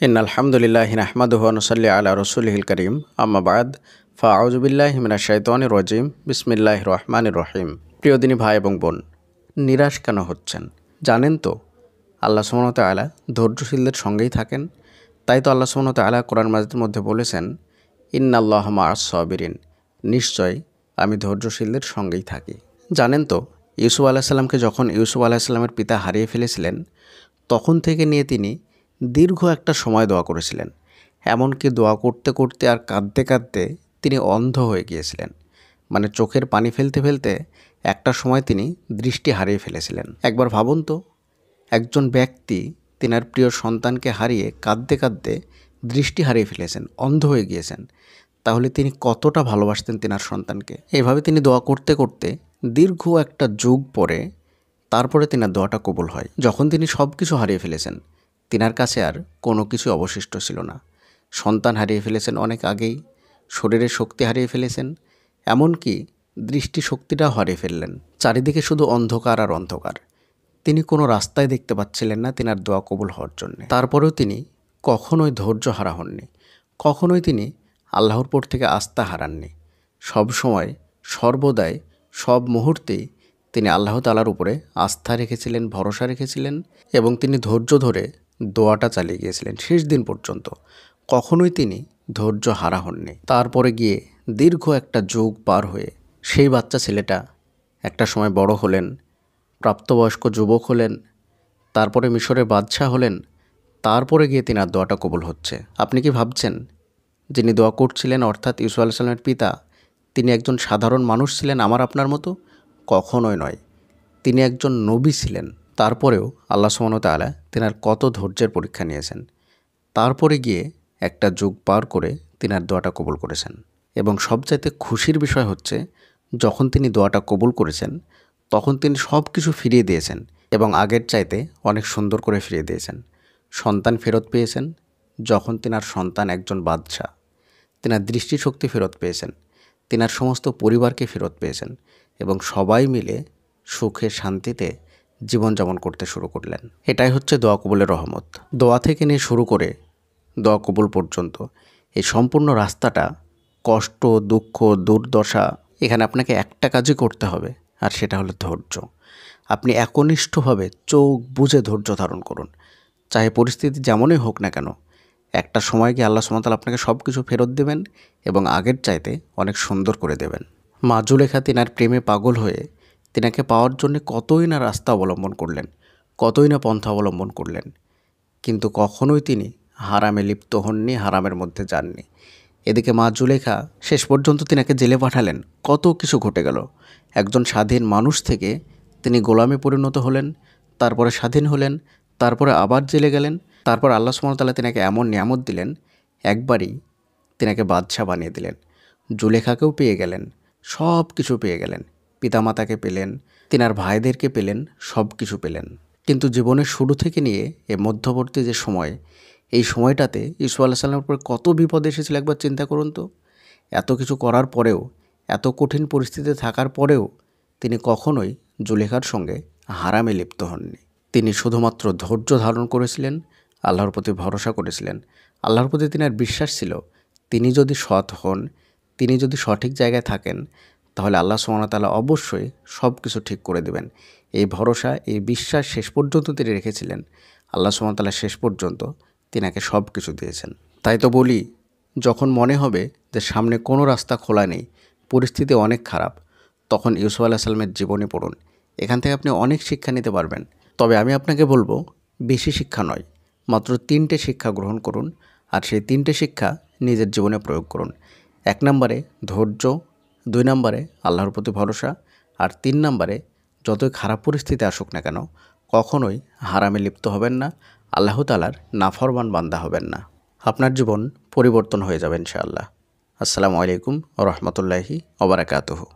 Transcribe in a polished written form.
ইন্নালহামদুলিল্লাহি নাহমাদুহু ওয়া নুসাল্লি আলা রাসূলিহিল কারীম আম্মা বা'দ ফাআউযু বিল্লাহি মিনাশ শাইতানির রাজীম বিসমিল্লাহির রহমানির রহিম। প্রিয় দিনী ভাই এবং বোন, নিরাশ কেন হচ্ছেন? জানেন তো আল্লাহ সুবহানাহু ওয়া তাআলা ধৈর্যশীলদের সঙ্গেই থাকেন। তাই তো আল্লাহ সুবহানাহু ওয়া তাআলা কোরআন মাজিদের মধ্যে বলেছেন, ইন্নাল্লাহা মা'আস সাবিরিন, নিশ্চয় আমি ধৈর্যশীলদের সঙ্গেই থাকি। জানেন তো ইউসুফ আলাইহিস সালামকে যখন ইউসুফ আলাইহিস সালামের পিতা হারিয়ে ফেলেছিলেন, তখন থেকে নিয়ে তিনি দীর্ঘ একটা সময় দোয়া করেছিলেন। এমনকি দোয়া করতে করতে আর কাঁদতে কাঁদতে তিনি অন্ধ হয়ে গিয়েছিলেন। মানে চোখের পানি ফেলতে ফেলতে একটা সময় তিনি দৃষ্টি হারিয়ে ফেলেছিলেন। একবার ভাবুন তো, একজন ব্যক্তি তিনার প্রিয় সন্তানকে হারিয়ে কাঁদতে কাঁদতে দৃষ্টি হারিয়ে ফেলেছেন, অন্ধ হয়ে গিয়েছেন। তাহলে তিনি কতটা ভালোবাসতেন তিনার সন্তানকে। এইভাবে তিনি দোয়া করতে করতে দীর্ঘ একটা যুগ পরে তারপরে তিনার দোয়াটা কবুল হয়। যখন তিনি সব কিছু হারিয়ে ফেলেছেন, তিনার কাছে আর কোনো কিছু অবশিষ্ট ছিল না। সন্তান হারিয়ে ফেলেছেন অনেক আগেই, শরীরের শক্তি হারিয়ে ফেলেছেন, এমনকি দৃষ্টিশক্তিটাও হারিয়ে ফেললেন। চারিদিকে শুধু অন্ধকার আর অন্ধকার। তিনি কোনো রাস্তায় দেখতে পাচ্ছিলেন না তিনার দোয়া কবুল হওয়ার জন্য। তারপরেও তিনি কখনোই ধৈর্য হারা হননি, কখনোই তিনি আল্লাহর উপর থেকে আস্থা হারাননি। সব সময়, সর্বদাই, সব মুহূর্তেই তিনি আল্লাহ তাআলার উপরে আস্থা রেখেছিলেন, ভরসা রেখেছিলেন এবং তিনি ধৈর্য ধরে দোয়াটা চালিয়ে গিয়েছিলেন শেষ দিন পর্যন্ত। কখনোই তিনি ধৈর্য হারা হননি। তারপরে গিয়ে দীর্ঘ একটা যুগ পার হয়ে সেই বাচ্চা ছেলেটা একটা সময় বড় হলেন, প্রাপ্তবয়স্ক যুবক হলেন, তারপরে মিশরের বাদশাহ হলেন। তারপরে গিয়ে তিনার দোয়াটা কবুল হচ্ছে। আপনি কি ভাবছেন যিনি দোয়া করছিলেন অর্থাৎ ইউসুফ আলাইহিস সালামের পিতা, তিনি একজন সাধারণ মানুষ ছিলেন আমার আপনার মতো? কখনোই নয়। তিনি একজন নবী ছিলেন। তারপরেও আল্লাহ সুবহানাহু ওয়া তাআলা তিনার কত ধৈর্যের পরীক্ষা নিয়েছেন। তারপরে গিয়ে একটা যুগ পার করে তিনার দোয়াটা কবুল করেছেন। এবং সবচাইতে খুশির বিষয় হচ্ছে, যখন তিনি দোয়াটা কবুল করেছেন তখন তিনি সব কিছু ফিরিয়ে দিয়েছেন এবং আগের চাইতে অনেক সুন্দর করে ফিরিয়ে দিয়েছেন। সন্তান ফেরত পেয়েছেন, যখন তিনার সন্তান একজন বাদশা। তিনার দৃষ্টিশক্তি ফেরত পেয়েছেন, তিনার সমস্ত পরিবারকে ফেরত পেয়েছেন এবং সবাই মিলে সুখে শান্তিতে জীবনযাপন করতে শুরু করলেন। এটাই হচ্ছে দোয়া কবুলের রহমত। দোয়া থেকে নিয়ে শুরু করে দোয়া কবুল পর্যন্ত এই সম্পূর্ণ রাস্তাটা কষ্ট, দুঃখ, দুর্দশা। এখানে আপনাকে একটা কাজই করতে হবে, আর সেটা হলো ধৈর্য। আপনি একনিষ্ঠভাবে চোখ বুজে ধৈর্য ধারণ করুন। চাহে পরিস্থিতি যেমনই হোক না কেন, একটা সময় গিয়ে আল্লাহ সুবহানাহু ওয়া তাআলা আপনাকে সব কিছু ফেরত দেবেন এবং আগের চাইতে অনেক সুন্দর করে দেবেন। মা জুলেখা তিনার প্রেমে পাগল হয়ে তিনাকে পাওয়ার জন্য কতই না রাস্তা অবলম্বন করলেন, কতই না পন্থা অবলম্বন করলেন, কিন্তু কখনোই তিনি হারামে লিপ্ত হননি, হারামের মধ্যে যাননি। এদিকে মা জুলেখা শেষ পর্যন্ত তিনাকে জেলে পাঠালেন। কত কিছু ঘটে গেল। একজন স্বাধীন মানুষ থেকে তিনি গোলামে পরিণত হলেন, তারপরে স্বাধীন হলেন, তারপরে আবার জেলে গেলেন। তারপর আল্লাহ সুবহানাহু ওয়া তাআলা তিনাকে এমন নিয়ামত দিলেন, একবারই তিনাকে বাদশাহ বানিয়ে দিলেন। জুলেখাকেও পেয়ে গেলেন, সব কিছু পেয়ে গেলেন, পিতামাতাকে পেলেন, তিনার ভাইদেরকে পেলেন, সব কিছু পেলেন। কিন্তু জীবনের শুরু থেকে নিয়ে এ মধ্যবর্তী যে সময়, এই সময়টাতে ইউসুফ আলাইহিস সালামের উপর কত বিপদ এসেছিল একবার চিন্তা করুন তো। এত কিছু করার পরেও, এত কঠিন পরিস্থিতিতে থাকার পরেও তিনি কখনোই জুলেখার সঙ্গে হারামে লিপ্ত হননি। তিনি শুধুমাত্র ধৈর্য ধারণ করেছিলেন, আল্লাহর প্রতি ভরসা করেছিলেন। আল্লাহর প্রতি তিনার বিশ্বাস ছিল, তিনি যদি সৎ হন, তিনি যদি সঠিক জায়গায় থাকেন, তাহলে আল্লাহ সুবহানাহু ওয়া তাআলা অবশ্যই সব কিছু ঠিক করে দেবেন। এই ভরসা, এই বিশ্বাস শেষ পর্যন্ত তিনি রেখেছিলেন। আল্লাহ সুবহানাহু ওয়া তাআলা শেষ পর্যন্ত তিনাকে সব কিছু দিয়েছেন। তাই তো বলি, যখন মনে হবে যে সামনে কোনো রাস্তা খোলা নেই, পরিস্থিতি অনেক খারাপ, তখন ইউসুফ আলাইহিস সালামের জীবনী পড়ুন। এখান থেকে আপনি অনেক শিক্ষা নিতে পারবেন। তবে আমি আপনাকে বলবো, বেশি শিক্ষা নয়, মাত্র 3টে শিক্ষা গ্রহণ করুন, আর সেই 3টে শিক্ষা নিজের জীবনে প্রয়োগ করুন। 1 নম্বরে ধৈর্য, 2 নম্বরে আল্লাহর প্রতি ভরসা, আর 3 নম্বরে যতই খারাপ পরিস্থিতি আসুক না কেন, কখনোই হারামে লিপ্ত হবেন না, আল্লাহ তাআলার নাফরমান বান্দা হবেন না। আপনার জীবন পরিবর্তন হয়ে যাবে ইনশাআল্লাহ। আসসালামু আলাইকুম ওয়া রাহমাতুল্লাহি ওয়া বারাকাতুহু।